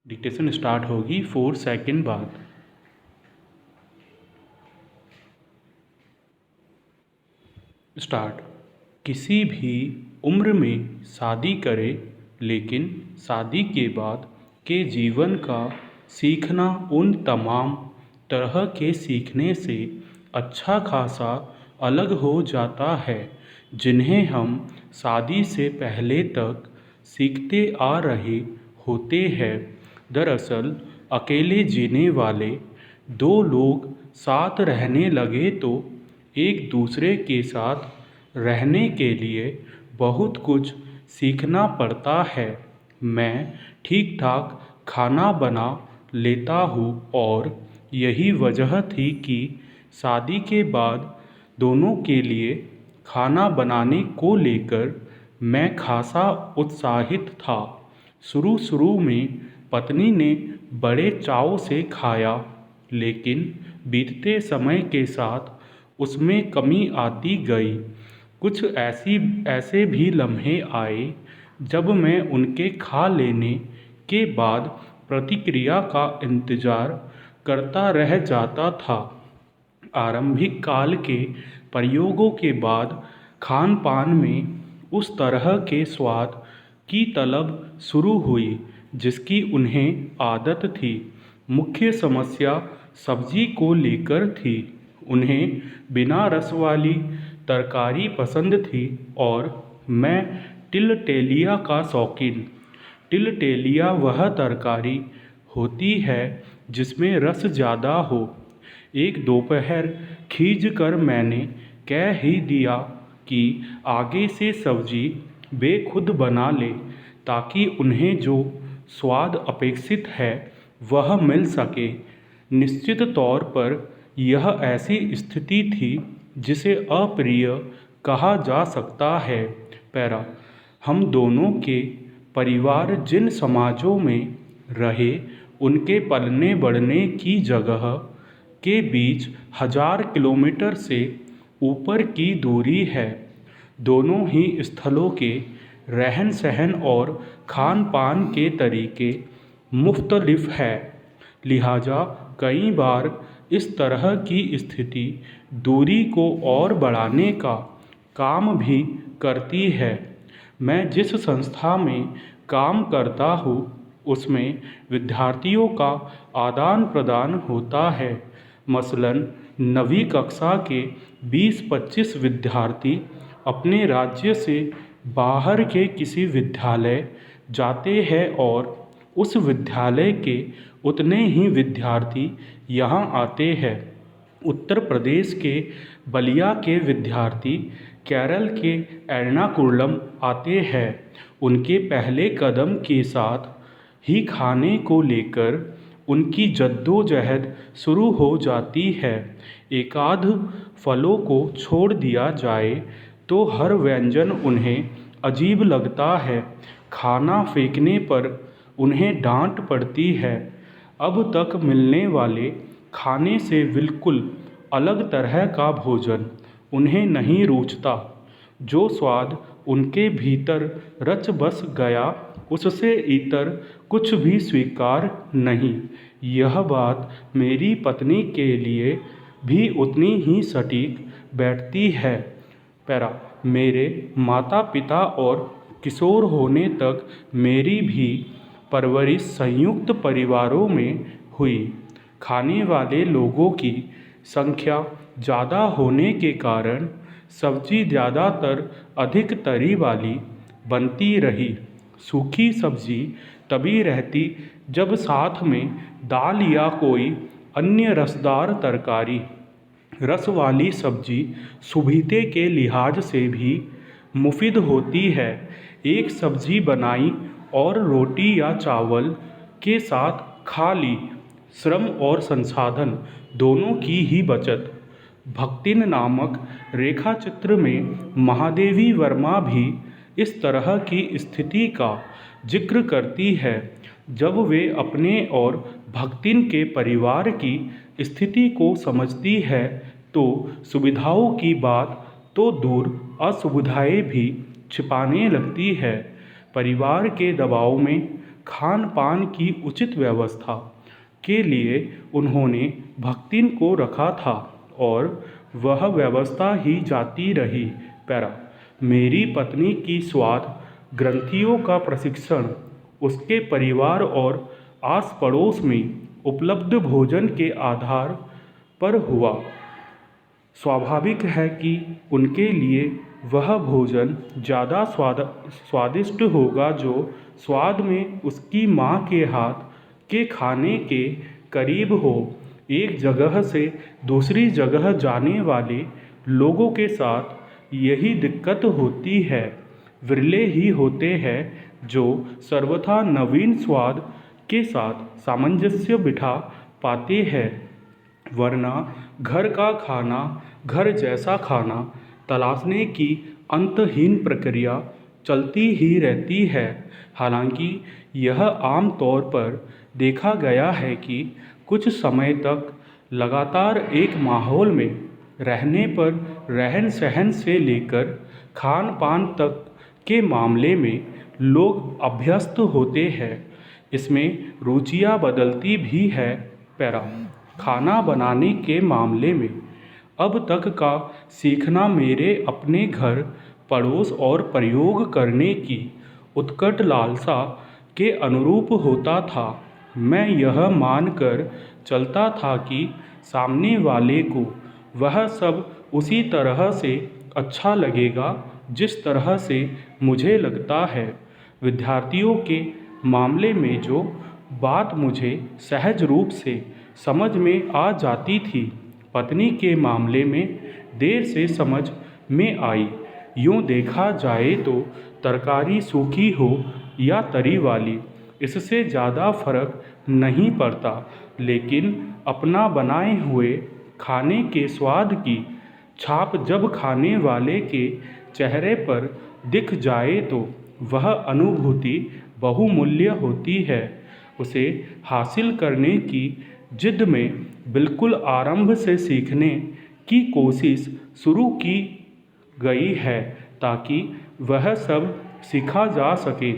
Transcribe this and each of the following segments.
Dictation start होगी 4 second बाद। Start. किसी भी उम्र में शादी करें, लेकिन शादी के बाद के जीवन का सीखना उन तमाम तरह के सीखने से अच्छा खासा अलग हो जाता है जिन्हें हम शादी से पहले तक सीखते आ रहे होते हैं। दरअसल अकेले जीने वाले दो लोग साथ रहने लगे तो एक दूसरे के साथ रहने के लिए बहुत कुछ सीखना पड़ता है। मैं ठीक ठाक खाना बना लेता हूँ और यही वजह थी कि शादी के बाद दोनों के लिए खाना बनाने को लेकर मैं खासा उत्साहित था। शुरू में पत्नी ने बड़े चाव से खाया, लेकिन बीतते समय के साथ उसमें कमी आती गई। कुछ ऐसे भी लम्हे आए जब मैं उनके खा लेने के बाद प्रतिक्रिया का इंतज़ार करता रह जाता था। आरंभिक काल के प्रयोगों के बाद खान पान में उस तरह के स्वाद की तलब शुरू हुई जिसकी उन्हें आदत थी। मुख्य समस्या सब्जी को लेकर थी। उन्हें बिना रस वाली तरकारी पसंद थी और मैं टिलटेलिया का शौकीन। टिलटेलिया वह तरकारी होती है जिसमें रस ज़्यादा हो। एक दोपहर खींच कर मैंने कह ही दिया कि आगे से सब्जी वे खुद बना ले ताकि उन्हें जो स्वाद अपेक्षित है वह मिल सके। निश्चित तौर पर यह ऐसी स्थिति थी जिसे अप्रिय कहा जा सकता है। पैरा। हम दोनों के परिवार जिन समाजों में रहे उनके पलने बढ़ने की जगह के बीच 1000 किलोमीटर से ऊपर की दूरी है। दोनों ही स्थलों के रहन सहन और खान पान के तरीके मुख्तलिफ है, लिहाजा कई बार इस तरह की स्थिति दूरी को और बढ़ाने का काम भी करती है। मैं जिस संस्था में काम करता हूँ उसमें विद्यार्थियों का आदान प्रदान होता है। मसलन नवीं कक्षा के 20-25 विद्यार्थी अपने राज्य से बाहर के किसी विद्यालय जाते हैं और उस विद्यालय के उतने ही विद्यार्थी यहाँ आते हैं। उत्तर प्रदेश के बलिया के विद्यार्थी केरल के एर्नाकुलम आते हैं। उनके पहले कदम के साथ ही खाने को लेकर उनकी जद्दोजहद शुरू हो जाती है। एकाध फलों को छोड़ दिया जाए तो हर व्यंजन उन्हें अजीब लगता है। खाना फेंकने पर उन्हें डांट पड़ती है। अब तक मिलने वाले खाने से बिल्कुल अलग तरह का भोजन उन्हें नहीं रुचता। जो स्वाद उनके भीतर रच बस गया उससे इतर कुछ भी स्वीकार नहीं। यह बात मेरी पत्नी के लिए भी उतनी ही सटीक बैठती है। पैरा। मेरे माता पिता और किशोर होने तक मेरी भी परवरिश संयुक्त परिवारों में हुई। खाने वाले लोगों की संख्या ज़्यादा होने के कारण सब्जी ज़्यादातर अधिक तरी वाली बनती रही। सूखी सब्जी तभी रहती जब साथ में दाल या कोई अन्य रसदार तरकारी। रस वाली सब्जी सुविधा के लिहाज से भी मुफीद होती है। एक सब्जी बनाई और रोटी या चावल के साथ खा ली। श्रम और संसाधन दोनों की ही बचत। भक्तिन नामक रेखाचित्र में महादेवी वर्मा भी इस तरह की स्थिति का जिक्र करती है। जब वे अपने और भक्तिन के परिवार की स्थिति को समझती है तो सुविधाओं की बात तो दूर असुविधाएं भी छिपाने लगती है। परिवार के दबाव में खान पान की उचित व्यवस्था के लिए उन्होंने भक्तिन को रखा था और वह व्यवस्था ही जाती रही। पैरा मेरी पत्नी की स्वाद ग्रंथियों का प्रशिक्षण उसके परिवार और आस पड़ोस में उपलब्ध भोजन के आधार पर हुआ। स्वाभाविक है कि उनके लिए वह भोजन ज़्यादा स्वादिष्ट होगा जो स्वाद में उसकी माँ के हाथ के खाने के करीब हो। एक जगह से दूसरी जगह जाने वाले लोगों के साथ यही दिक्कत होती है। विरले ही होते हैं जो सर्वथा नवीन स्वाद के साथ सामंजस्य बिठा पाते हैं, वरना घर का खाना, घर जैसा खाना तलाशने की अंतहीन प्रक्रिया चलती ही रहती है। हालांकि यह आम तौर पर देखा गया है कि कुछ समय तक लगातार एक माहौल में रहने पर रहन सहन से लेकर खान पान तक के मामले में लोग अभ्यस्त होते हैं। इसमें रुचियाँ बदलती भी है। पैरा खाना बनाने के मामले में अब तक का सीखना मेरे अपने घर पड़ोस और प्रयोग करने की उत्कट लालसा के अनुरूप होता था। मैं यह मानकर चलता था कि सामने वाले को वह सब उसी तरह से अच्छा लगेगा जिस तरह से मुझे लगता है। विद्यार्थियों के मामले में जो बात मुझे सहज रूप से समझ में आ जाती थी, पत्नी के मामले में देर से समझ में आई। यूँ देखा जाए तो तरकारी सूखी हो या तरी वाली, इससे ज़्यादा फर्क नहीं पड़ता, लेकिन अपना बनाए हुए खाने के स्वाद की छाप जब खाने वाले के चेहरे पर दिख जाए तो वह अनुभूति बहुमूल्य होती है। उसे हासिल करने की जिद में बिल्कुल आरंभ से सीखने की कोशिश शुरू की गई है ताकि वह सब सीखा जा सके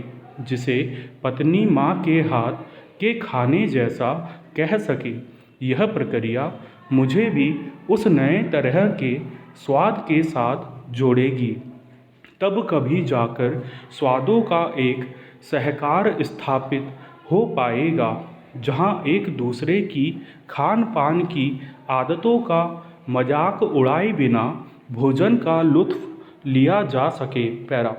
जिसे पत्नी माँ के हाथ के खाने जैसा कह सके। यह प्रक्रिया मुझे भी उस नए तरह के स्वाद के साथ जोड़ेगी। तब कभी जाकर स्वादों का एक सहकार स्थापित हो पाएगा जहाँ एक दूसरे की खान पान की आदतों का मजाक उड़ाए बिना भोजन का लुत्फ लिया जा सके। पैरा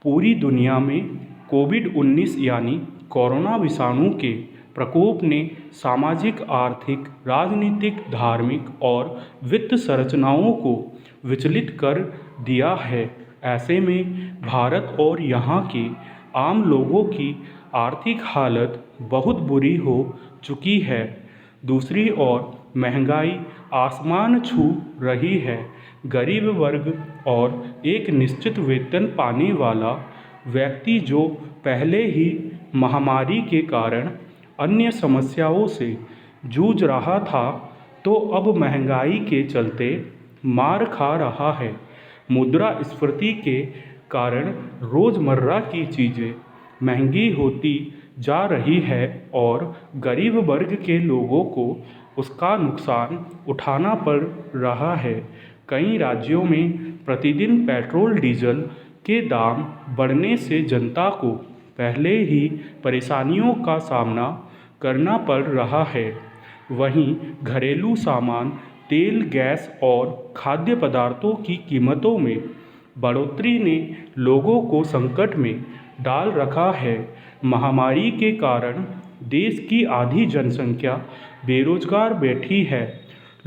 पूरी दुनिया में कोविड-19 यानी कोरोना विषाणु के प्रकोप ने सामाजिक, आर्थिक, राजनीतिक, धार्मिक और वित्त संरचनाओं को विचलित कर दिया है। ऐसे में भारत और यहाँ के आम लोगों की आर्थिक हालत बहुत बुरी हो चुकी है। दूसरी ओर महंगाई आसमान छू रही है। गरीब वर्ग और एक निश्चित वेतन पाने वाला व्यक्ति जो पहले ही महामारी के कारण अन्य समस्याओं से जूझ रहा था, तो अब महंगाई के चलते मार खा रहा है। मुद्रास्फीति के कारण रोज़मर्रा की चीज़ें महंगी होती जा रही है और गरीब वर्ग के लोगों को उसका नुकसान उठाना पड़ रहा है। कई राज्यों में प्रतिदिन पेट्रोल डीजल के दाम बढ़ने से जनता को पहले ही परेशानियों का सामना करना पड़ रहा है। वहीं घरेलू सामान, तेल, गैस और खाद्य पदार्थों की कीमतों में बढ़ोतरी ने लोगों को संकट में डाल रखा है। महामारी के कारण देश की आधी जनसंख्या बेरोजगार बैठी है।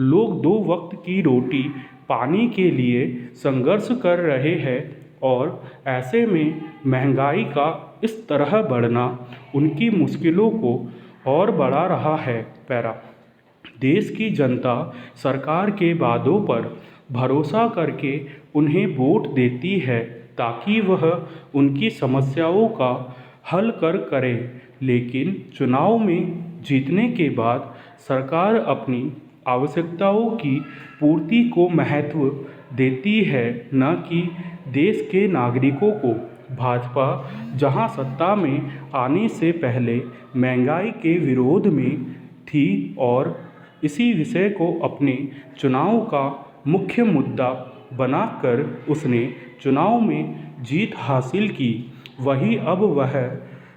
लोग दो वक्त की रोटी पाने के लिए संघर्ष कर रहे हैं और ऐसे में महंगाई का इस तरह बढ़ना उनकी मुश्किलों को और बढ़ा रहा है। पैरा देश की जनता सरकार के वादों पर भरोसा करके उन्हें वोट देती है ताकि वह उनकी समस्याओं का हल करे, लेकिन चुनाव में जीतने के बाद सरकार अपनी आवश्यकताओं की पूर्ति को महत्व देती है, न कि देश के नागरिकों को। भाजपा जहां सत्ता में आने से पहले महंगाई के विरोध में थी और इसी विषय को अपने चुनाव का मुख्य मुद्दा बनाकर उसने चुनाव में जीत हासिल की, वहीं अब वह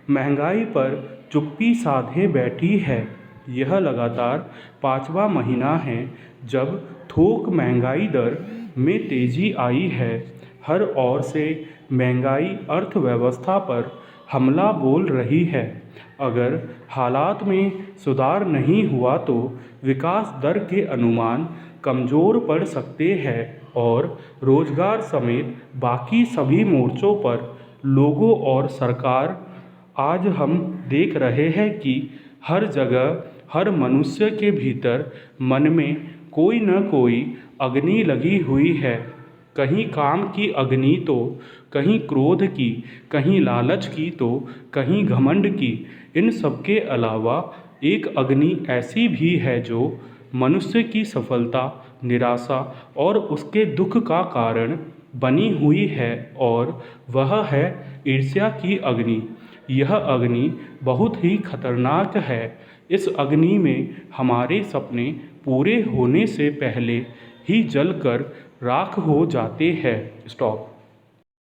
महंगाई पर चुप्पी साधे बैठी है। यह लगातार 5वां महीना है जब थोक महंगाई दर में तेजी आई है। हर ओर से महंगाई अर्थव्यवस्था पर हमला बोल रही है। अगर हालात में सुधार नहीं हुआ तो विकास दर के अनुमान कमज़ोर पड़ सकते हैं और रोजगार समेत बाकी सभी मोर्चों पर लोगों और सरकार आज हम देख रहे हैं कि हर जगह हर मनुष्य के भीतर मन में कोई न कोई अग्नि लगी हुई है। कहीं काम की अग्नि तो कहीं क्रोध की, कहीं लालच की तो कहीं घमंड की। इन सबके अलावा एक अग्नि ऐसी भी है जो मनुष्य की सफलता, निराशा और उसके दुख का कारण बनी हुई है और वह है ईर्ष्या की अग्नि। यह अग्नि बहुत ही खतरनाक है। इस अग्नि में हमारे सपने पूरे होने से पहले ही जलकर राख हो जाते हैं। स्टॉप।